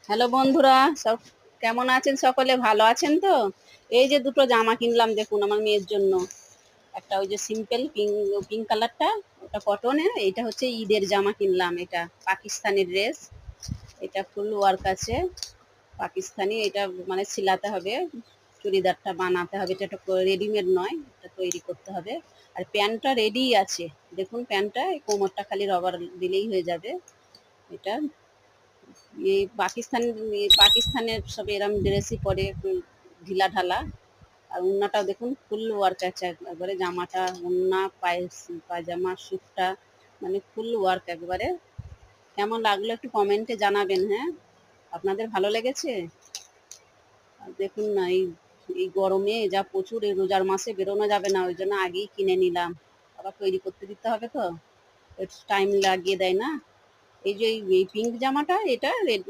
Hello বন্ধুরা, সব কেমন আছেন? সকলে ভালো আছেন তো? এই যে দুটো জামা কিনলাম দেখুন আমার মেয়ের জন্য। একটা ওই যে সিম্পল পিঙ্ক পিঙ্ক কালারটা, ওটা কটনের। এইটা হচ্ছে ঈদের জামা কিনলাম। এটা পাকিস্তানি ড্রেস। এটা ফুল ওয়ার্ক আছে পাকিস্তানি। এটা মানে সিলাতে হবে, চুড়িদারটা বানাতে হবে। এটা রেডিমেড নয়, এটা তৈরি করতে হবে। আর প্যান্টটা রেডি আছে। দেখুন প্যান্টটা, এই কোমরটা খালি রবার দিলেই হয়ে যাবে। এটা এই পাকিস্তানের সব এরম ড্রেসই পরে, ঢিলা ঢালা। আর ওড়নাটাও দেখুন ফুল ওয়ার্ক আছে একবারে। জামাটা, ওড়না, পায়জামা, স্যুটটা মানে ফুল ওয়ার্ক একবারে। কেমন লাগলো একটু কমেন্টে জানাবেন। হ্যাঁ, আপনাদের ভালো লেগেছে? আর দেখুন না, এই এই গরমে যা প্রচুর, এই রোজার মাসে বেরোনো যাবে না, ওই জন্য আগেই কিনে নিলাম। আবার তৈরি করতে দিতে হবে তো, একটু টাইম লাগিয়ে দেয় না। এই যে এই পিঙ্ক জামাটা, এটা